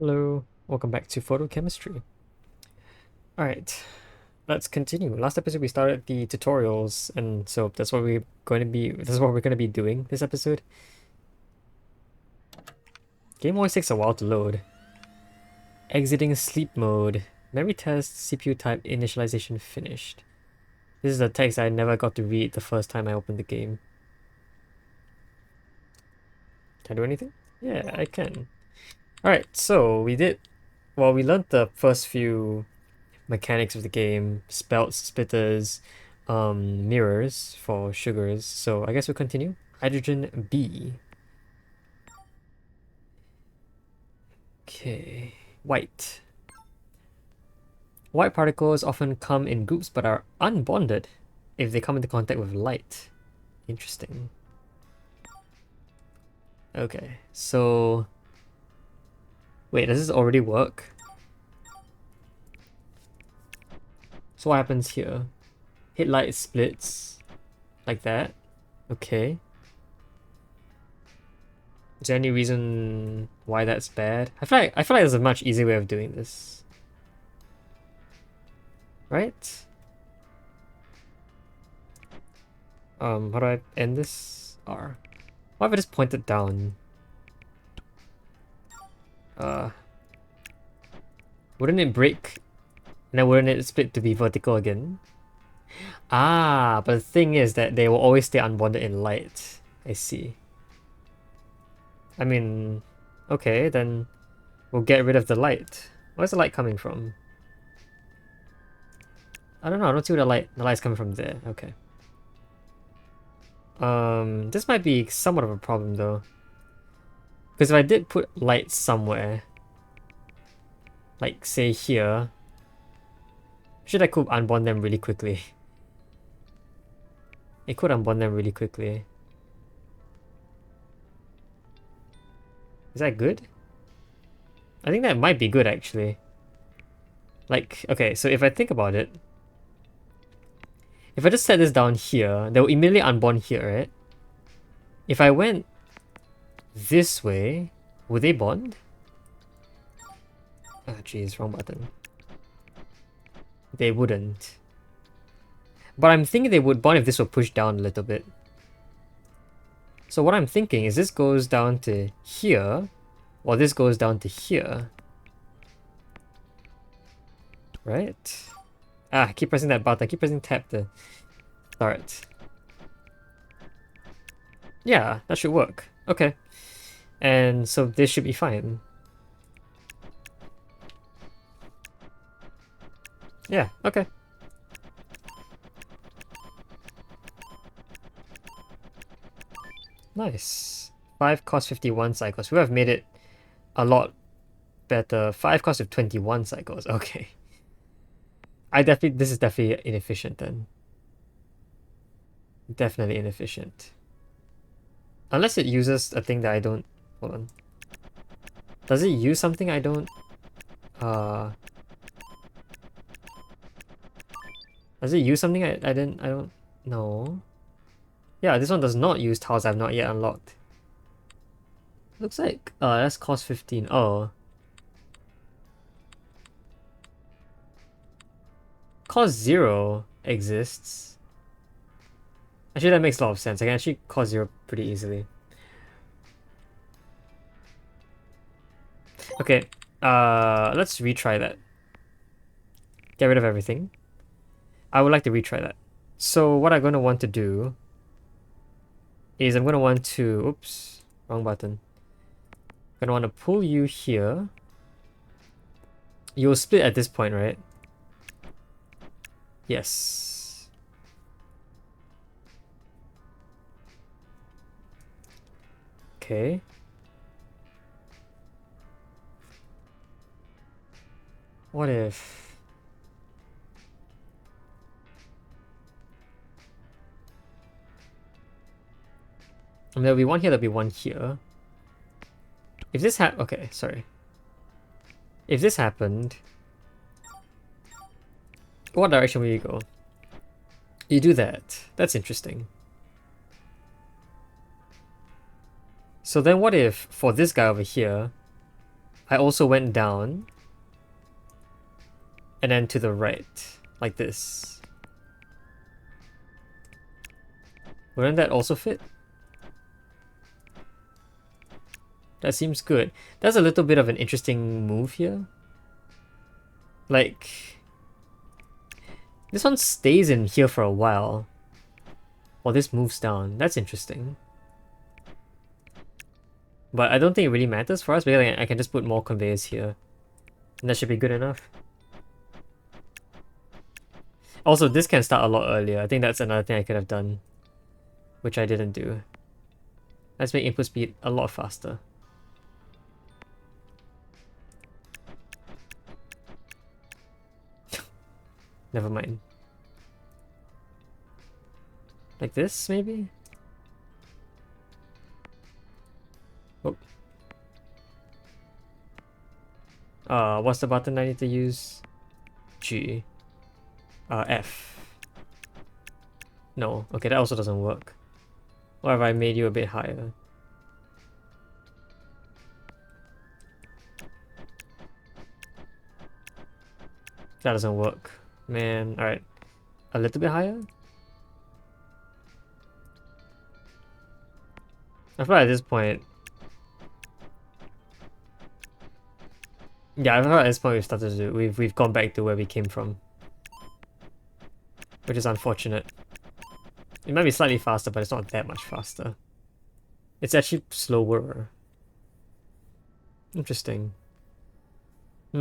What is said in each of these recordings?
Hello, welcome back to Photochemistry. Alright, let's continue. Last episode we started the tutorials, and so that's what we're going to be doing this episode. Game always takes a while to load. Exiting sleep mode. Memory test, CPU type, initialization finished. This is a text I never got to read the first time I opened the game. Can I do anything? Yeah, I can. Alright, so we learned the first few mechanics of the game, spells, splitters, mirrors for sugars. So I guess we'll continue. Hydrogen B. Okay. White. White particles often come in groups but are unbonded if they come into contact with light. Interesting. Okay, so wait, does this already work? So what happens here? Hit light splits like that. Okay. Is there any reason why that's bad? I feel like there's a much easier way of doing this. Right? How do I end this? R. Why if I just point it down? Uh wouldn't it break? And then wouldn't it split to be vertical again? Ah, but the thing is that they will always stay unbonded in light. I see. I mean, okay, then we'll get rid of the light. Where's the light coming from? I don't know, I don't see where the light's coming from there. Okay. This might be somewhat of a problem though. Because if I did put light somewhere, like say here, should I could unbond them really quickly. It could unbond them really quickly. Is that good? I think that might be good actually. Like, okay, so if I think about it, if I just set this down here, they'll immediately unbond here, right? If I went this way, would they bond? Ah, jeez, wrong button. They wouldn't. But I'm thinking they would bond if this were pushed down a little bit. So what I'm thinking is this goes down to here, or this goes down to here. Right? Ah, keep pressing that button. Keep pressing tab to start. Yeah, that should work. Okay. And so this should be fine. Yeah, okay. Nice. 5 cost 51 cycles. We have made it a lot better. 5 cost of 21 cycles. Okay. This is definitely inefficient then. Definitely inefficient. Unless it uses a thing that I don't... Hold on. Does it use something I don't... Does it use something I don't know? Yeah, this one does not use tiles I've not yet unlocked. Looks like... that's cost 15. Oh. Cost 0 exists. Actually, that makes a lot of sense. I can actually cost 0 pretty easily. Okay, let's retry that. Get rid of everything. I would like to retry that. So what I'm going to want to do is I'm going to want to... Oops, wrong button. I'm going to want to pull you here. You'll split at this point, right? Yes. Okay. What if... And there'll be one here, there'll be one here. If this okay, sorry. If this happened, what direction will you go? You do that. That's interesting. So then what if, for this guy over here, I also went down and then to the right, like this. Wouldn't that also fit? That seems good. That's a little bit of an interesting move here. Like, this one stays in here for a while, while this moves down. That's interesting. But I don't think it really matters for us, because I can just put more conveyors here. And that should be good enough. Also, this can start a lot earlier. I think that's another thing I could have done, which I didn't do. Let's make input speed a lot faster. Never mind. Like this, maybe? Oh. What's the button I need to use? G. F. No. Okay, that also doesn't work. Or have I made you a bit higher? That doesn't work. Man, alright. A little bit higher? I feel like at this point... Yeah, I feel like at this point we've started to do... We've gone back to where we came from. Which is unfortunate. It might be slightly faster, but it's not that much faster. It's actually slower. Interesting. I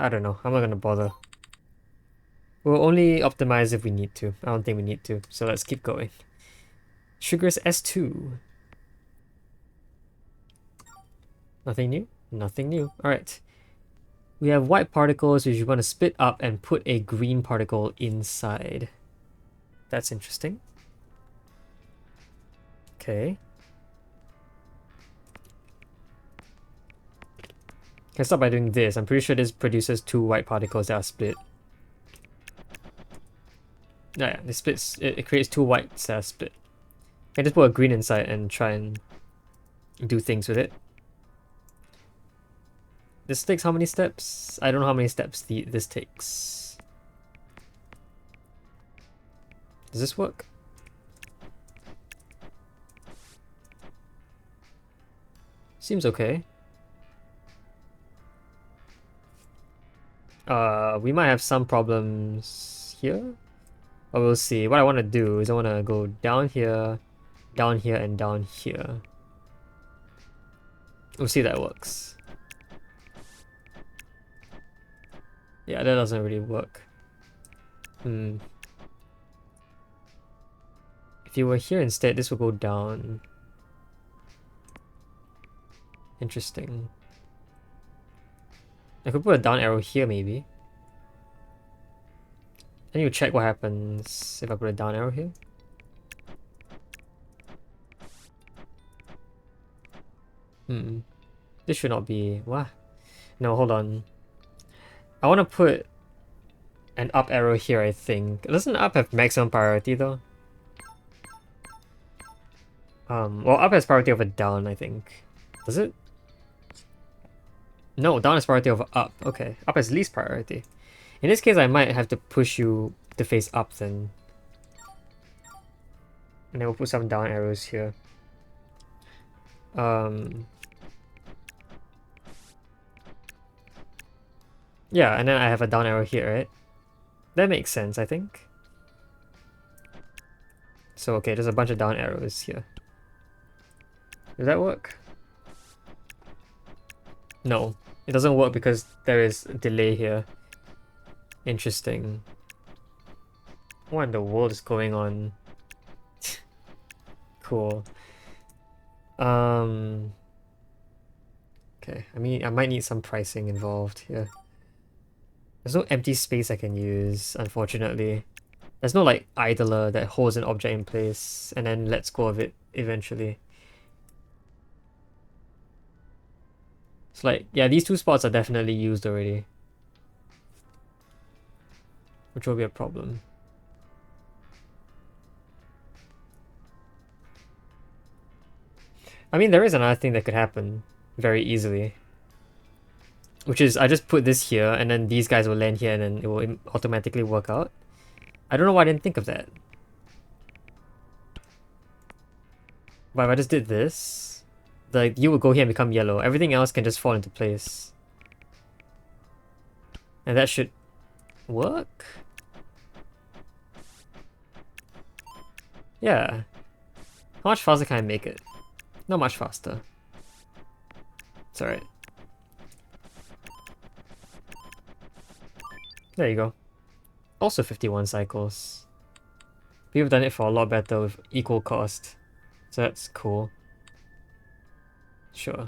don't know. I'm not gonna bother. We'll only optimize if we need to. I don't think we need to, so let's keep going. Sugars S2. Nothing new? Nothing new. Alright. We have white particles which you want to split up and put a green particle inside. That's interesting. Okay. Can I start by doing this? I'm pretty sure this produces 2 white particles that are split. Yeah, this splits. It creates 2 whites that are split. I just put a green inside and try and do things with it. This takes how many steps? I don't know how many steps this takes. Does this work? Seems okay. We might have some problems here. But we'll see. What I want to do is I want to go down here, and down here. We'll see if that works. Yeah, that doesn't really work. If you were here instead, this will go down. Interesting. I could put a down arrow here, maybe. I need to check what happens if I put a down arrow here. This should not be... What? No, hold on. I want to put an up arrow here, I think. Doesn't up have maximum priority, though? Well, up has priority over down, I think. Does it? No, down has priority over up. Okay, up has least priority. In this case, I might have to push you to face up then. And then we'll put some down arrows here. Yeah, and then I have a down arrow here, right? That makes sense, I think. So, okay, there's a bunch of down arrows here. Does that work? No, it doesn't work because there is a delay here. Interesting. What in the world is going on? Cool. Okay, I mean, I might need some pricing involved here. There's no empty space I can use, unfortunately. There's no, like, idler that holds an object in place and then lets go of it eventually. It's like, yeah, these 2 spots are definitely used already. Which will be a problem. I mean, there is another thing that could happen. very easily. Which is, I just put this here, and then these guys will land here, and then it will automatically work out. I don't know why I didn't think of that. But if I just did this, you will go here and become yellow. Everything else can just fall into place. And that should work? Yeah. How much faster can I make it? Not much faster. It's alright. There you go. Also 51 cycles. People have done it for a lot better with equal cost. So that's cool. Sure.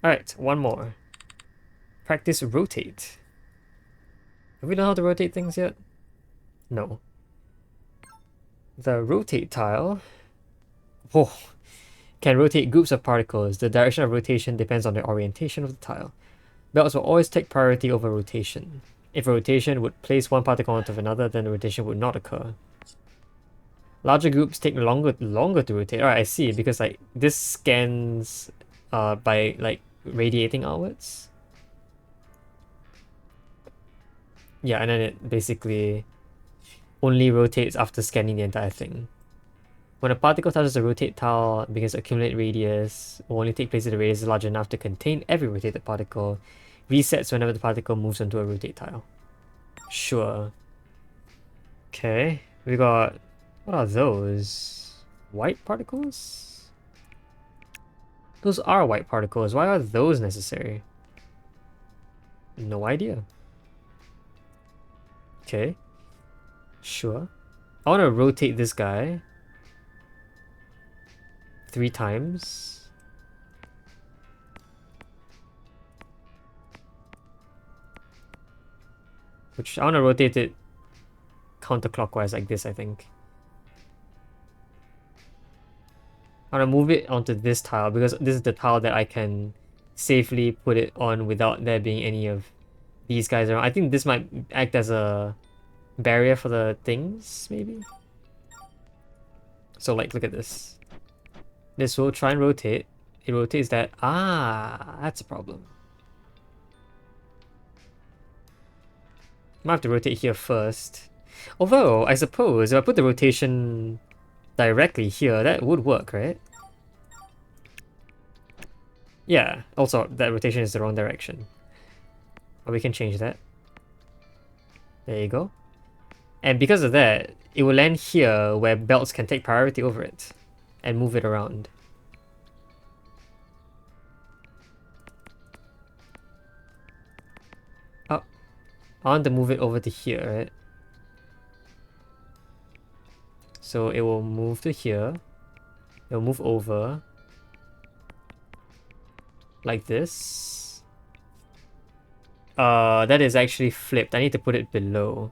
Alright, one more. Practice rotate. Have we learned how to rotate things yet? No. The rotate tile can rotate groups of particles. The direction of rotation depends on the orientation of the tile. Belts will always take priority over rotation. If a rotation would place one particle onto another, then the rotation would not occur. Larger groups take longer to rotate. Alright, I see, because like this scans by like radiating outwards. Yeah, and then it basically only rotates after scanning the entire thing. When a particle touches the rotate tile and begins to accumulate radius, it will only take place if the radius is large enough to contain every rotated particle. Resets whenever the particle moves onto a rotate tile. Sure. Okay, we got... what are those? White particles? Those are white particles. Why are those necessary? No idea. Okay. Sure. I want to rotate this guy 3 times. Which I want to rotate it counterclockwise like this, I think. I want to move it onto this tile because this is the tile that I can safely put it on without there being any of these guys around. I think this might act as a barrier for the things, maybe? So like, look at this. This will try and rotate. It rotates that. Ah, that's a problem. Might have to rotate here first. Although, I suppose if I put the rotation directly here, that would work, right? Yeah, also that rotation is the wrong direction. But we can change that. There you go. And because of that, it will land here where belts can take priority over it and move it around. Oh, I want to move it over to here, right? So it will move to here. It will move over. Like this. That is actually flipped. I need to put it below.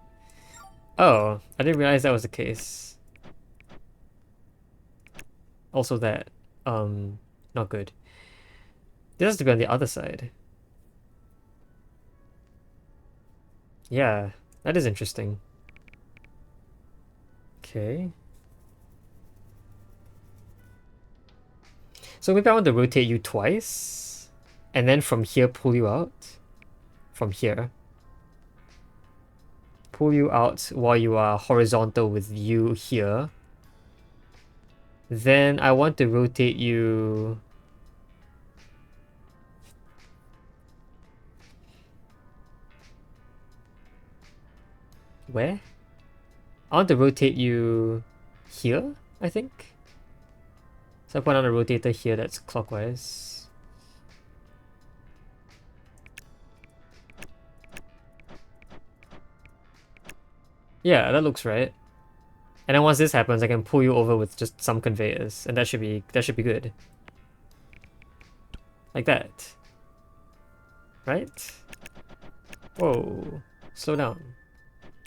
Oh, I didn't realize that was the case. Also that, not good. This has to be on the other side. Yeah, that is interesting. Okay. So maybe I want to rotate you twice, and then from here pull you out. From here. Pull you out while you are horizontal with you here. Then I want to rotate you... where? I want to rotate you here, I think. So I put on a rotator here that's clockwise. Yeah, that looks right. And then once this happens, I can pull you over with just some conveyors, and that should be good. Like that. Right? Whoa. Slow down.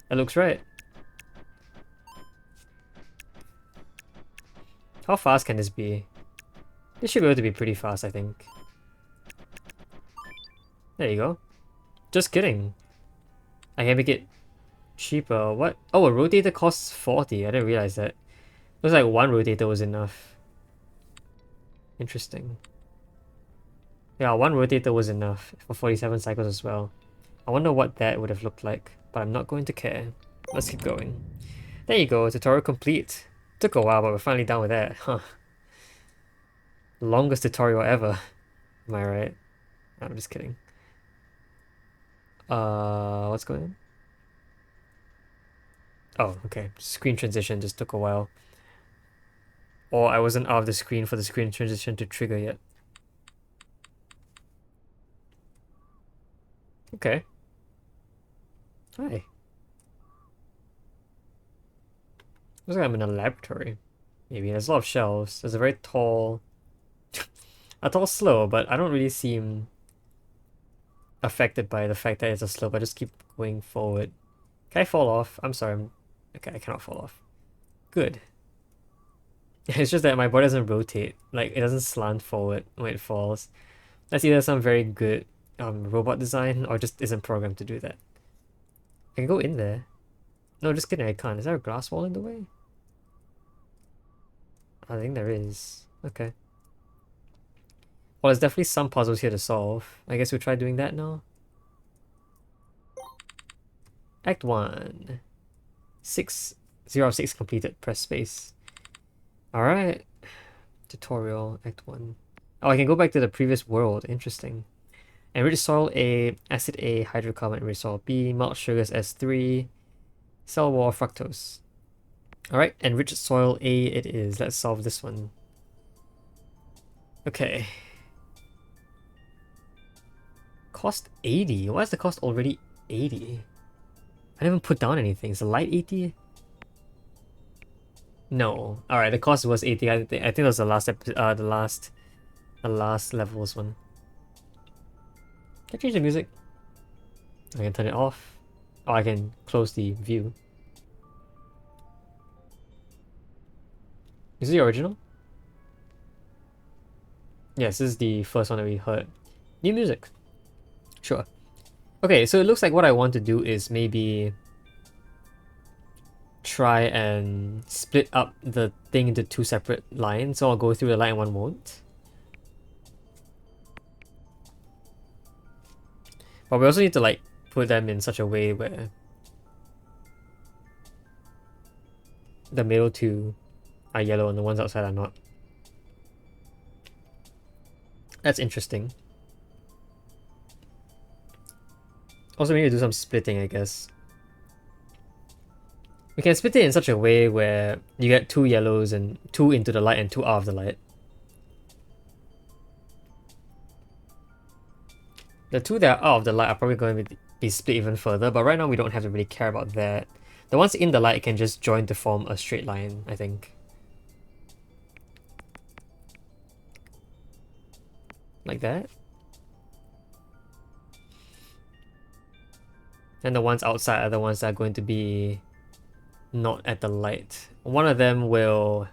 That looks right. How fast can this be? This should be able to be pretty fast, I think. There you go. Just kidding. I can make it cheaper. What? Oh, a rotator costs 40. I didn't realize that. Looks like one rotator was enough. Interesting. Yeah, one rotator was enough for 47 cycles as well. I wonder what that would have looked like, but I'm not going to care. Let's keep going. There you go, tutorial complete. Took a while, but we're finally done with that. Huh. Longest tutorial ever. Am I right? I'm just kidding. What's going on? Oh, okay. Screen transition just took a while. Or I wasn't out of the screen for the screen transition to trigger yet. Okay. Hi. Looks like I'm in a laboratory. Maybe there's a lot of shelves. There's a very tall... a tall slope, but I don't really seem affected by the fact that it's a slope. I just keep going forward. Can I fall off? I'm sorry. Okay, I cannot fall off. Good. It's just that my body doesn't rotate. Like, it doesn't slant forward when it falls. That's either some very good robot design or just isn't programmed to do that. I can go in there. No, just kidding, I can't. Is there a glass wall in the way? I think there is. Okay. Well, there's definitely some puzzles here to solve. I guess we'll try doing that now. Act 1. 0 of 6 completed. Press space. Alright. Tutorial, Act 1. Oh, I can go back to the previous world. Interesting. Enrich soil A, acid A, hydrocarbon, enrich soil B, malt sugars S3, cell wall, fructose. Alright, enriched soil A it is. Let's solve this one. Okay. Cost 80? Why is the cost already 80? I didn't even put down anything. Is the light 80? No. Alright, the cost was 80. I think that was the last the last levels one. Can I change the music? I can turn it off. Oh, I can close the view. Is it the original? Yes, this is the first one that we heard. New music. Sure. Okay, so it looks like what I want to do is maybe try and split up the thing into two separate lines. So I'll go through the line and one won't. But we also need to like put them in such a way where the middle two are yellow and the ones outside are not. That's interesting. Also, we need to do some splitting, I guess. We can split it in such a way where you get two yellows and two into the light and two out of the light. The two that are out of the light are probably going to be split even further, but right now we don't have to really care about that. The ones in the light can just join to form a straight line, I think. Like that. And the ones outside are the ones that are going to be not at the light. One of them will...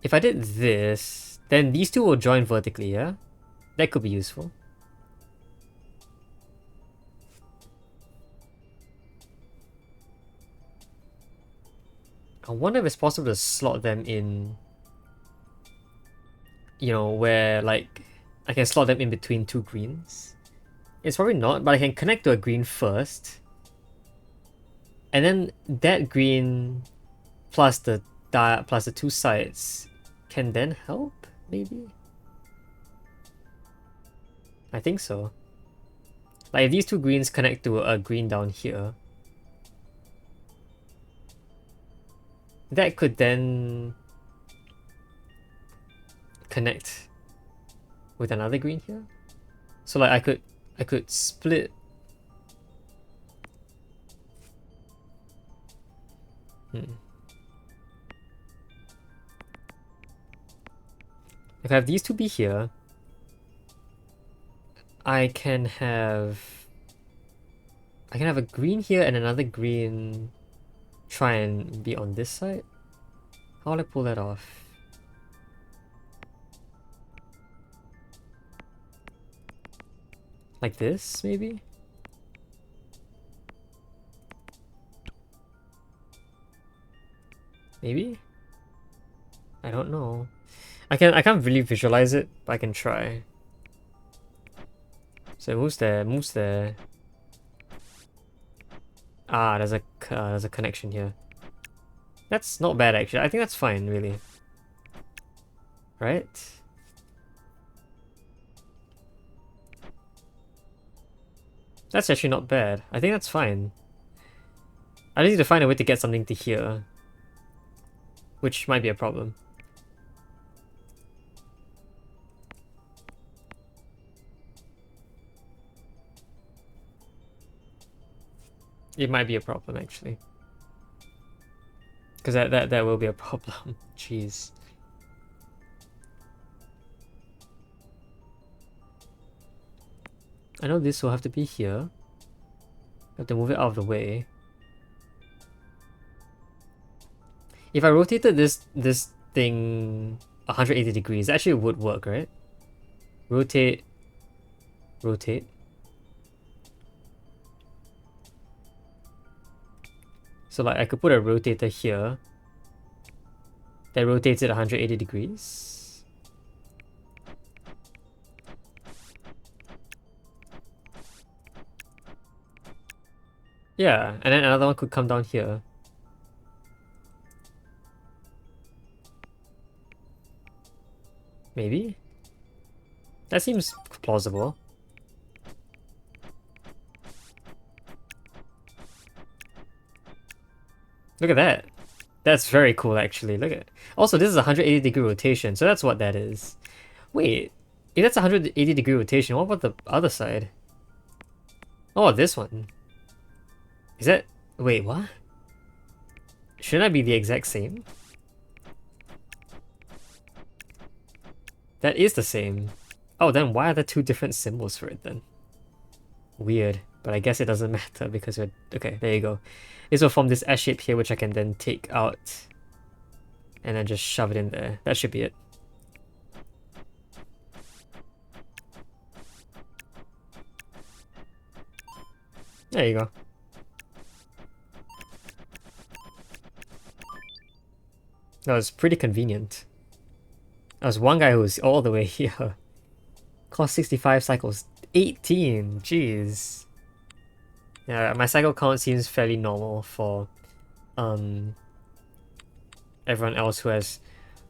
If I did this, then these two will join vertically, yeah? That could be useful. I wonder if it's possible to slot them in, you know, where like I can slot them in between two greens. It's probably not, but I can connect to a green first. And then that green plus the two sides can then help, maybe? I think so. Like if these two greens connect to a green down here, that could then connect with another green here. So like I could split. If I have these two be here, I can have a green here and another green try and be on this side. How will I pull that off? Like this, maybe? Maybe? I don't know. I can't really visualize it, but I can try. So it moves there, moves there. Ah, there's a connection here. That's not bad actually. I think that's fine, really. Right? That's actually not bad. I think that's fine. I just need to find a way to get something to here, which might be a problem. It might be a problem actually. Because that will be a problem. Jeez. I know this will have to be here. I have to move it out of the way. If I rotated this thing 180 degrees, it actually would work, right? Rotate, rotate. So like I could put a rotator here that rotates it 180 degrees. Yeah, and then another one could come down here. Maybe? That seems plausible. Look at that. That's very cool actually. Look at. Also, this is a 180-degree rotation, so that's what that is. Wait, if that's a 180-degree rotation, what about the other side? Oh, this one. Is that... Wait, what? Shouldn't that be the exact same? That is the same. Oh, then why are there two different symbols for it then? Weird, but I guess it doesn't matter because we're... Okay, there you go. This will form this S shape here, which I can then take out and then just shove it in there. That should be it. There you go. That was pretty convenient. There was one guy who was all the way here. Cost 65 cycles. 18! Jeez. Yeah, my cycle count seems fairly normal for everyone else who has,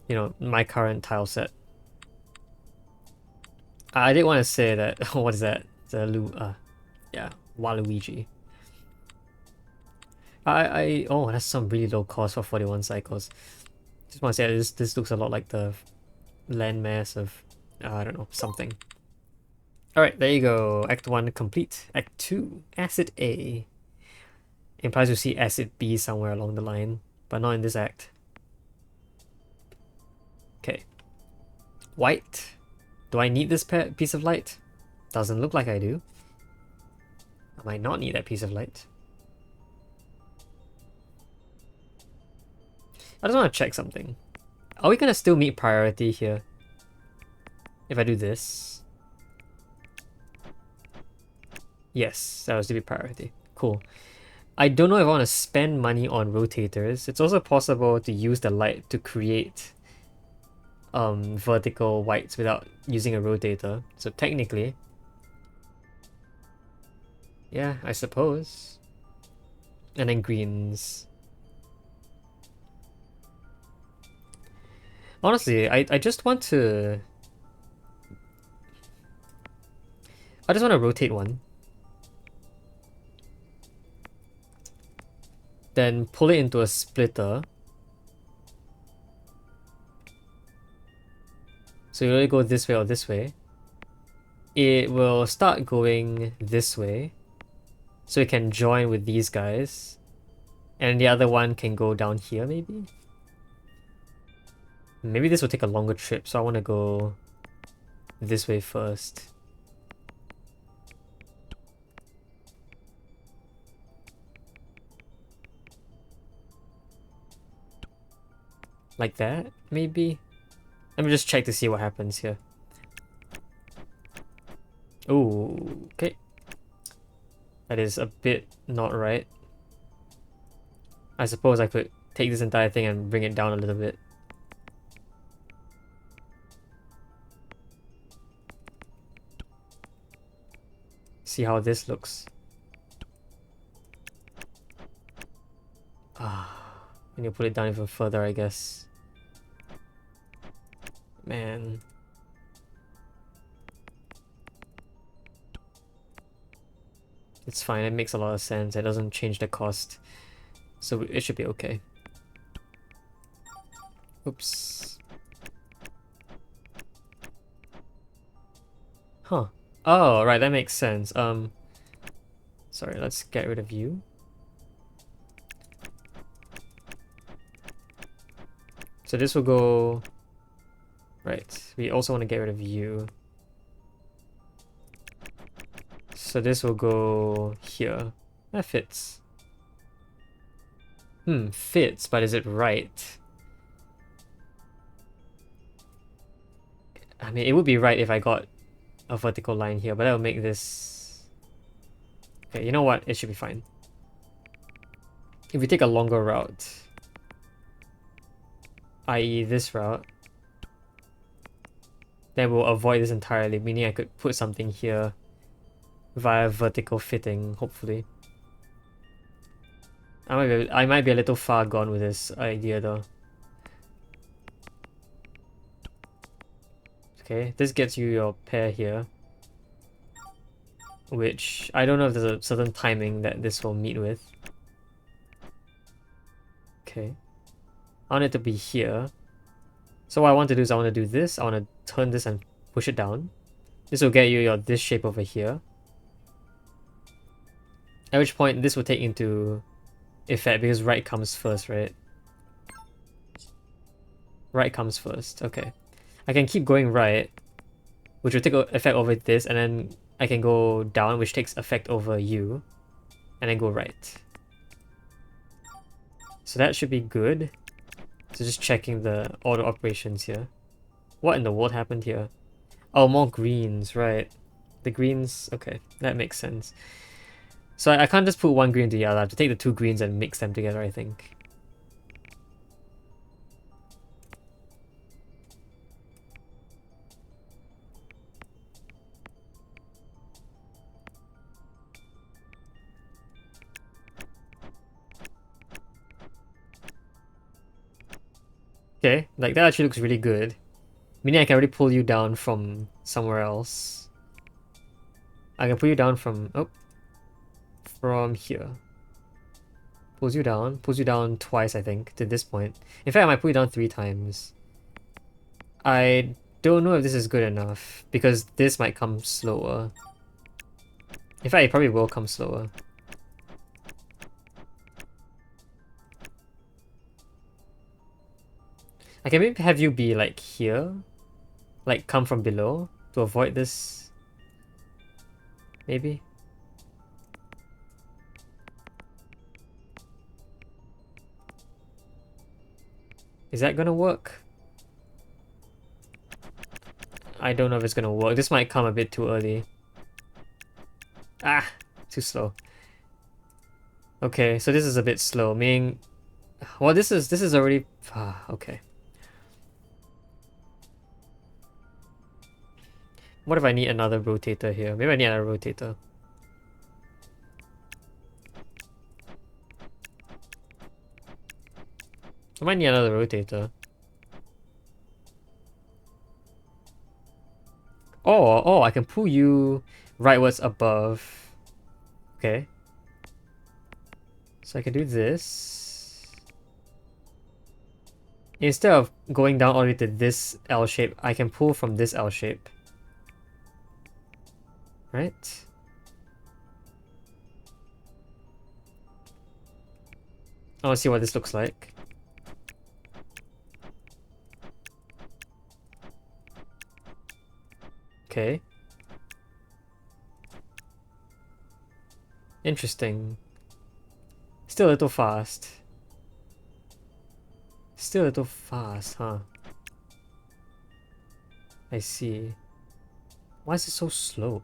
you know, my current tile set. I did want to say that... what is that? Yeah, Waluigi. Oh, that's some really low cost for 41 cycles. Just want to say this looks a lot like the landmass of I don't know, something. Alright, there you go. Act 1 complete. Act 2, Acid A. Implies you see Acid B somewhere along the line, but not in this act. Okay. White. Do I need this piece of light? Doesn't look like I do. I might not need that piece of light. I just want to check something. Are we gonna still meet priority here? If I do this? Yes, that was to be priority. Cool. I don't know if I want to spend money on rotators. It's also possible to use the light to create vertical whites without using a rotator. So technically, yeah, I suppose. And then greens. Honestly, I just want to... I just want to rotate one. Then pull it into a splitter. So you really go this way or this way. It will start going this way. So it can join with these guys. And the other one can go down here maybe? Maybe this will take a longer trip, so I want to go this way first. Like that, maybe? Let me just check to see what happens here. Ooh, okay. That is a bit not right. I suppose I could take this entire thing and bring it down a little bit. See how this looks. Ah, and you put it down even further, I guess. Man. It's fine, it makes a lot of sense. It doesn't change the cost. So it should be okay. Oops. Huh. Oh, right, that makes sense. Sorry, let's get rid of you. So this will go... Right, we also want to get rid of you. So this will go here. That fits. Fits, but is it right? I mean, it would be right if I got a vertical line here, but that will make this... Okay, you know what? It should be fine. If we take a longer route, i.e. this route, then we'll avoid this entirely, meaning I could put something here via vertical fitting, hopefully. I might be a little far gone with this idea though. Okay, this gets you your pair here, which I don't know if there's a certain timing that this will meet with. Okay. I want it to be here. So what I want to do is I want to do this. I want to turn this and push it down. This will get you your this shape over here. At which point this will take into effect because right comes first, right? Right comes first. Okay. I can keep going right, which will take effect over this, and then I can go down, which takes effect over you, and then go right. So that should be good. So just checking the auto operations here. What in the world happened here? Oh, more greens, right. The greens, okay, that makes sense. So I can't just put one green to the other. I have to take the two greens and mix them together, I think. Okay, like that actually looks really good. Meaning I can already pull you down from somewhere else. I can pull you down from, oh, from here. Pulls you down twice, I think, to this point. In fact, I might pull you down 3 times. I don't know if this is good enough, because this might come slower. In fact, it probably will come slower. I can maybe have you be like here, like come from below to avoid this. Maybe. Is that gonna work? I don't know if it's gonna work. This might come a bit too early. Ah, too slow. Okay, so this is a bit slow, meaning, well, this is already okay. What if I need another rotator here? Maybe I need another rotator. I might need another rotator. Oh, I can pull you rightwards above. Okay. So I can do this. Instead of going down all the way to this L shape, I can pull from this L shape. Right? I want to see what this looks like. Okay. Interesting. Still a little fast. Still a little fast, huh? I see. Why is it so slow?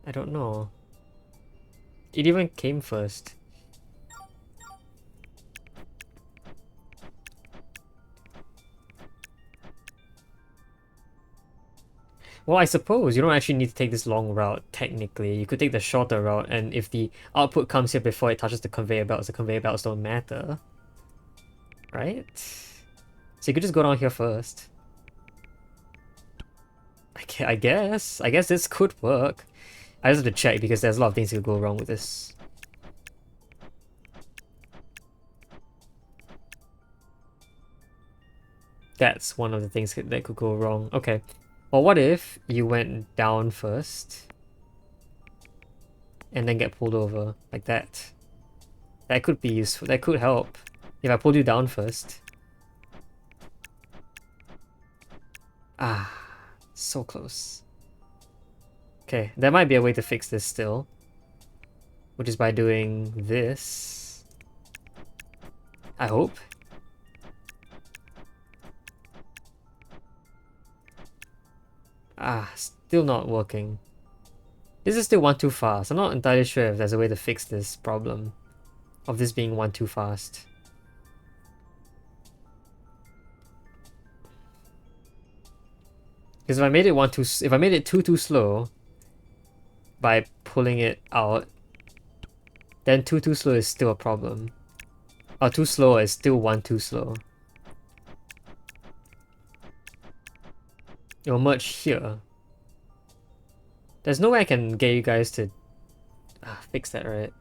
I don't know. It even came first. Well, I suppose you don't actually need to take this long route, technically. You could take the shorter route, and if the output comes here before it touches the conveyor belts, the conveyor belts don't matter. Right? So you could just go down here first. I guess. I guess this could work. I just have to check because there's a lot of things that could go wrong with this. That's one of the things that could go wrong. Okay. Well, what if you went down first and then get pulled over like that? That could be useful. That could help if I pulled you down first. Ah, so close. Okay, there might be a way to fix this still, which is by doing this. I hope. Ah, still not working. This is still one too fast. I'm not entirely sure if there's a way to fix this problem of this being one too fast. Because if I made it too slow by pulling it out, then too slow is still a problem. Or too slow is still one too slow. It'll merge here. There's no way I can get you guys to fix that, right?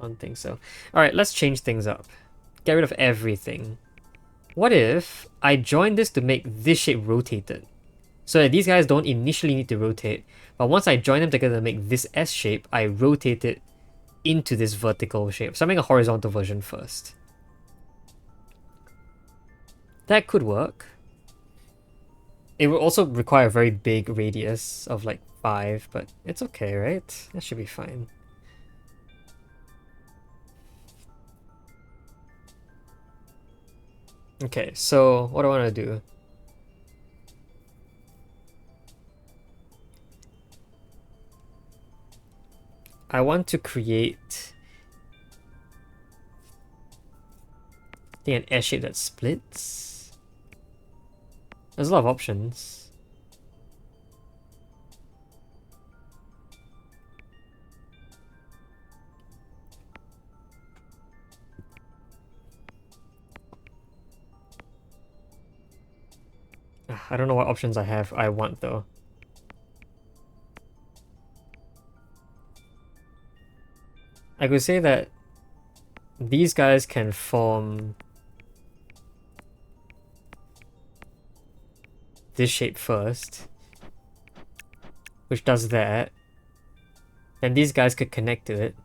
I don't think so. Alright, let's change things up. Get rid of everything. What if I join this to make this shape rotated? So that these guys don't initially need to rotate, but once I join them together to make this S shape, I rotate it into this vertical shape. So I'm making a horizontal version first. That could work. It would also require a very big radius of like 5, but it's okay, right? That should be fine. Okay, so what do I want to do? I want to create an S shape that splits. There's a lot of options. I don't know what options I want though. I could say that these guys can form this shape first, which does that. Then these guys could connect to it.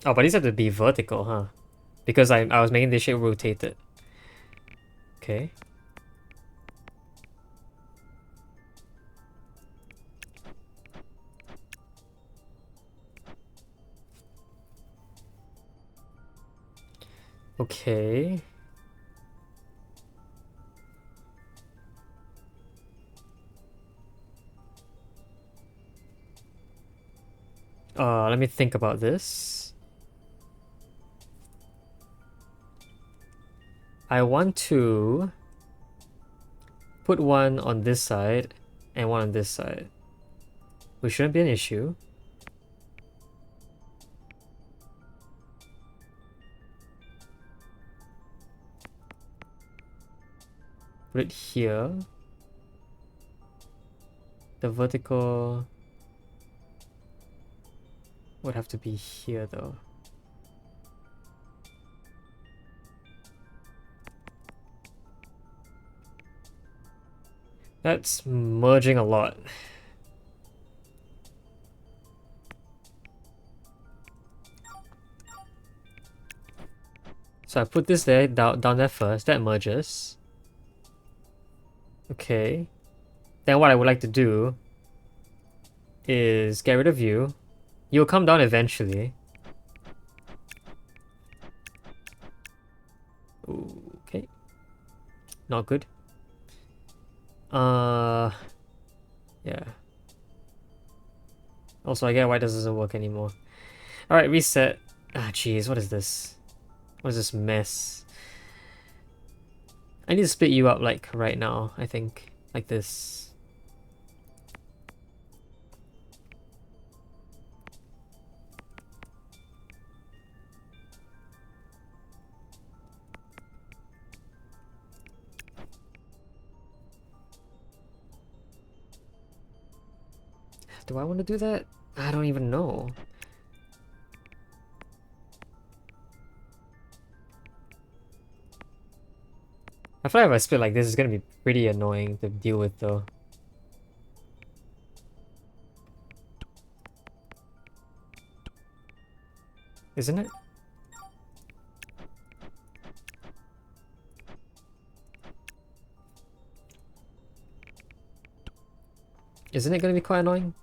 Oh, but these have to be vertical, huh? Because I was making this shape rotated. Okay. Okay. Let me think about this. I want to put one on this side and one on this side, which shouldn't be an issue. Put it here. The vertical would have to be here though. That's merging a lot. So I put this there, down there first, that merges. Okay. Then what I would like to do is get rid of you. You'll come down eventually. Okay. Not good. Yeah. Also, I get why this doesn't work anymore. Alright, reset. Ah, jeez, what is this? What is this mess? I need to split you up, like, right now, I think. Like this. Do I want to do that? I don't even know. I feel like if I split like this, it's gonna be pretty annoying to deal with, though. Isn't it? Isn't it gonna be quite annoying?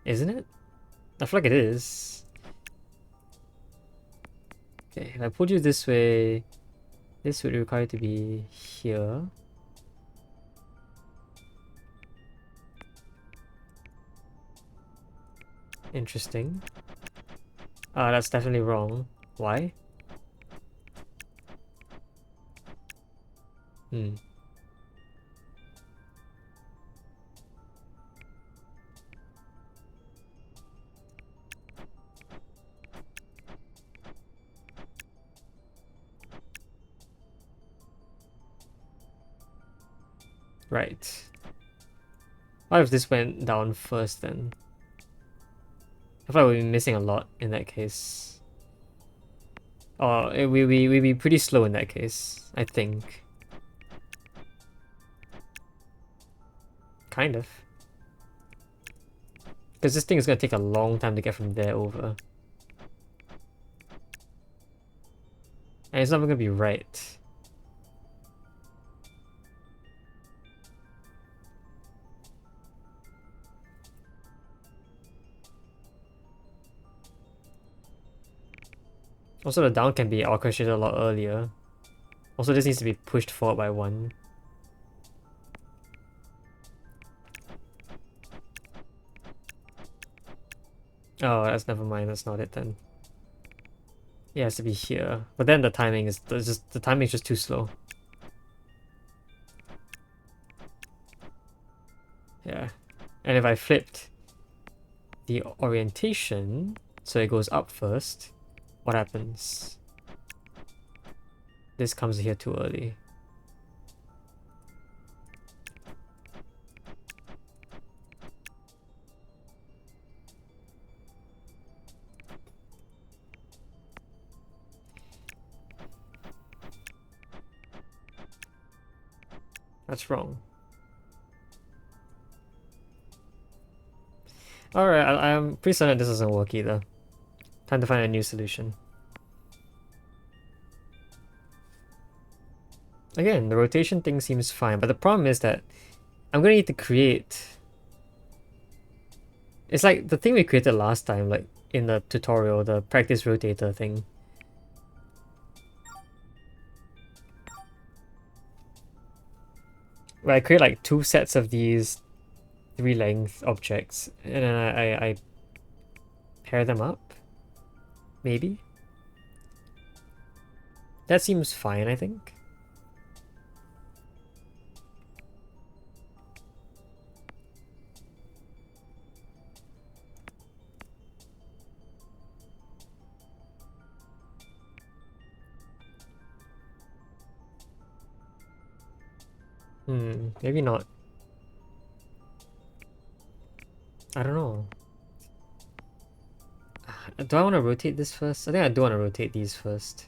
Isn't it? I feel like it is. Okay, if I pulled you this way, this would require to be here. Interesting. That's definitely wrong. Why? Hmm. Right. What if this went down first then? I feel like we'd be missing a lot in that case. Oh, we'd be pretty slow in that case, I think. Kind of. Because this thing is going to take a long time to get from there over. And it's not even going to be right. Also, the down can be orchestrated a lot earlier. Also, this needs to be pushed forward by one. Oh, that's never mind. That's not it then. Yeah, it has to be here. But then the timing is the timing is just too slow. Yeah. And if I flipped the orientation so it goes up first, what happens? This comes here too early. That's wrong. Alright, I'm pretty certain this doesn't work either. Time to find a new solution. Again, the rotation thing seems fine, but the problem is that I'm gonna need to create... It's like the thing we created last time, like in the tutorial, the practice rotator thing. Where I create like two sets of these 3-length objects, and then I pair them up? Maybe? That seems fine, I think. Maybe not. I don't know. Do I want to rotate this first? I think I do want to rotate these first.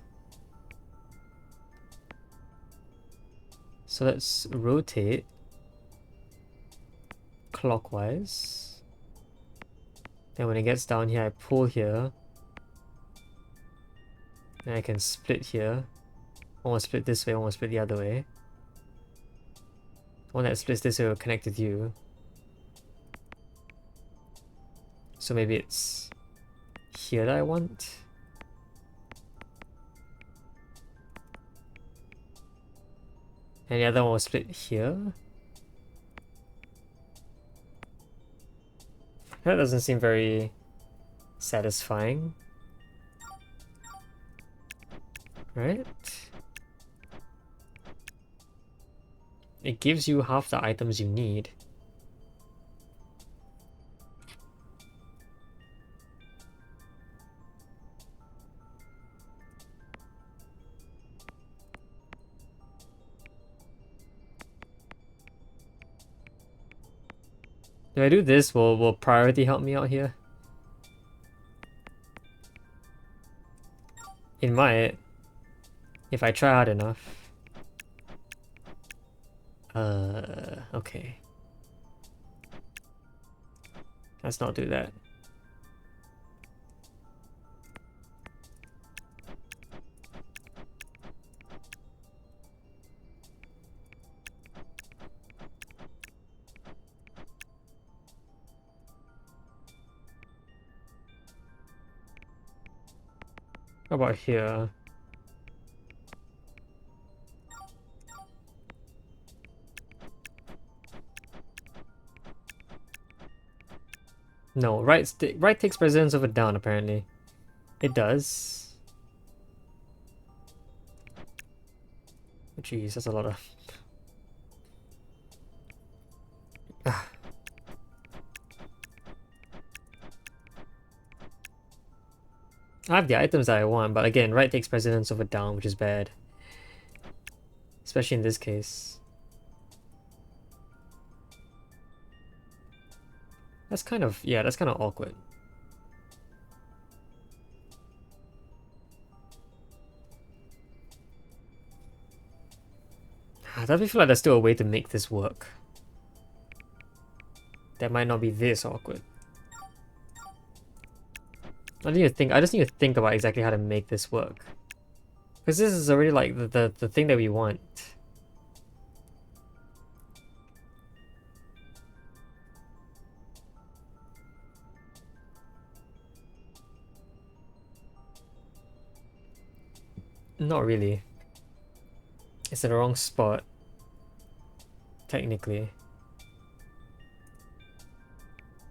So let's rotate clockwise. Then when it gets down here, I pull here. Then I can split here. I want to split this way, I want to split the other way. One that splits this way will connect with you. So maybe it's here that I want. And the other one will split here. That doesn't seem very satisfying. Right? It gives you half the items you need. If I do this, will priority help me out here? It might, if I try hard enough. Okay. Let's not do that. How about here? No, right takes precedence over down, apparently. It does. Jeez, that's a lot of... I have the items that I want, but again, right takes precedence over down, which is bad. Especially in this case. That's kind of, yeah, that's kind of awkward. I definitely feel like there's still a way to make this work. That might not be this awkward. I just need to think about exactly how to make this work. Because this is already like the thing that we want. Not really. It's in the wrong spot. Technically.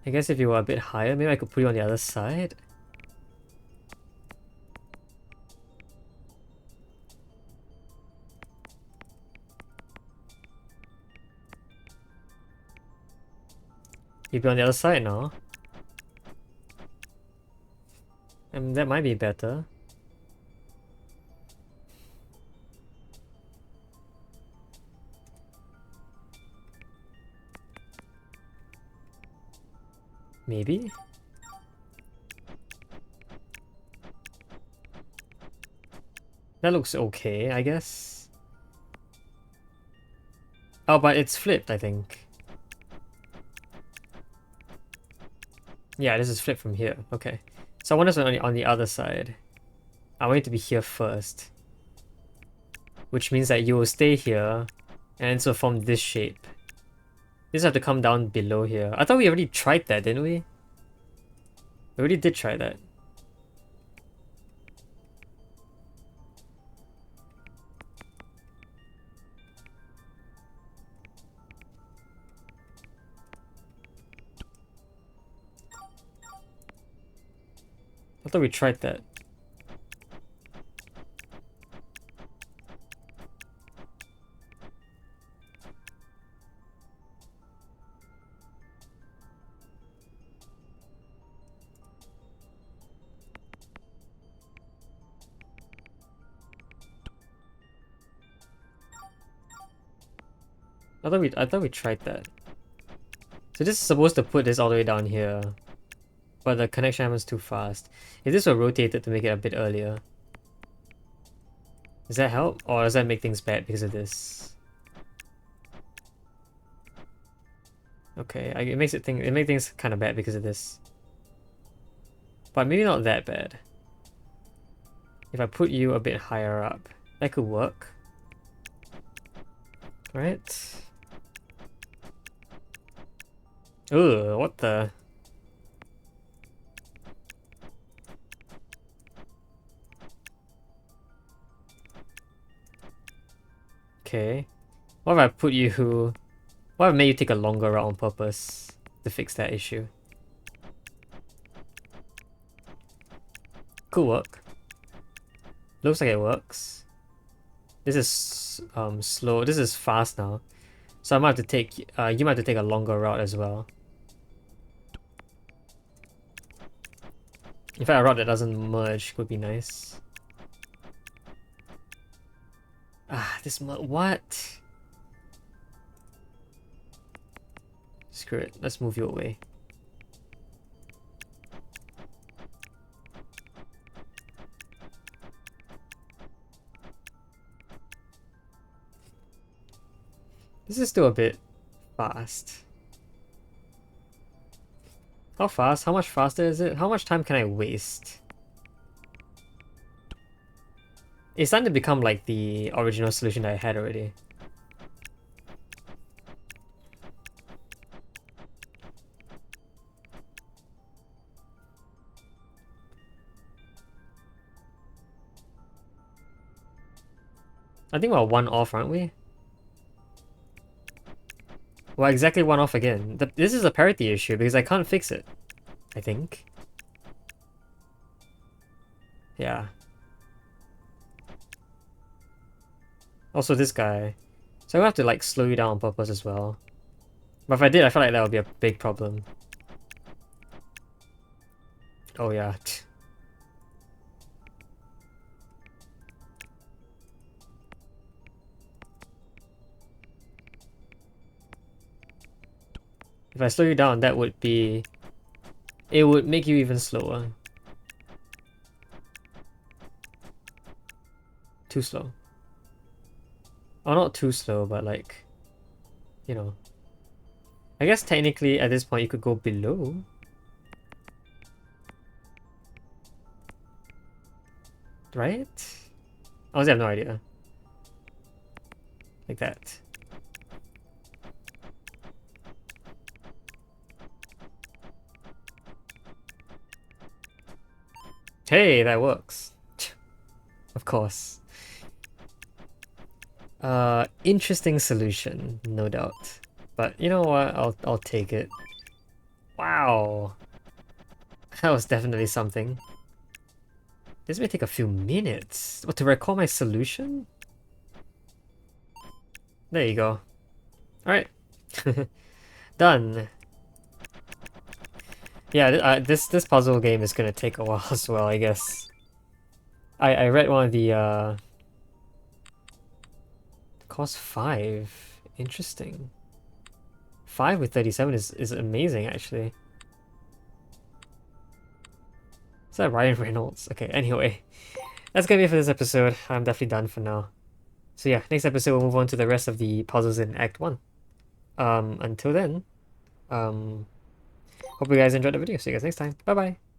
I guess if you were a bit higher, maybe I could put you on the other side. You'd be on the other side now. And that might be better. Maybe? That looks okay, I guess. Oh, but it's flipped, I think. Yeah, this is flipped from here. Okay. So I want us on the other side. I want it to be here first. Which means that you will stay here and so form this shape. This have to come down below here. I thought we already tried that, didn't we? We already did try that. I thought we tried that. I thought we tried that. So this is supposed to put this all the way down here. But the connection happens too fast. If this were rotated to make it a bit earlier. Does that help? Or does that make things bad because of this? Okay, it makes things kind of bad because of this. But maybe not that bad. If I put you a bit higher up, that could work. Right? Ugh, what the... Okay. What if I put you... What if I made you take a longer route on purpose to fix that issue? Could work. Looks like it works. This is slow. This is fast now. So I might have to take you might have to take a longer route as well. In fact, a route that doesn't merge would be nice. Ah, what? Screw it. Let's move you away. This is still a bit fast. How fast? How much faster is it? How much time can I waste? It's starting to become like the original solution that I had already. I think we're one off, aren't we? Well, exactly one off again. This is a parity issue because I can't fix it. I think. Yeah. Also this guy. So I have to like slow you down on purpose as well. But if I did, I feel like that would be a big problem. Oh yeah. If I slow you down, that would be... It would make you even slower. Too slow. Oh, not too slow, but like... You know. I guess technically at this point you could go below. Right? Honestly, I have no idea. Like that. Hey, that works. Of course. Interesting solution, no doubt. But you know what? I'll take it. Wow. That was definitely something. This may take a few minutes. What, to recall my solution? There you go. Alright. Done. Yeah, this puzzle game is gonna take a while as well, I guess. I read one of the cost 5. Interesting. 5 with 37 is amazing actually. Is that Ryan Reynolds? Okay, anyway. That's gonna be it for this episode. I'm definitely done for now. So yeah, next episode we'll move on to the rest of the puzzles in Act 1. Until then, hope you guys enjoyed the video. See you guys next time. Bye bye.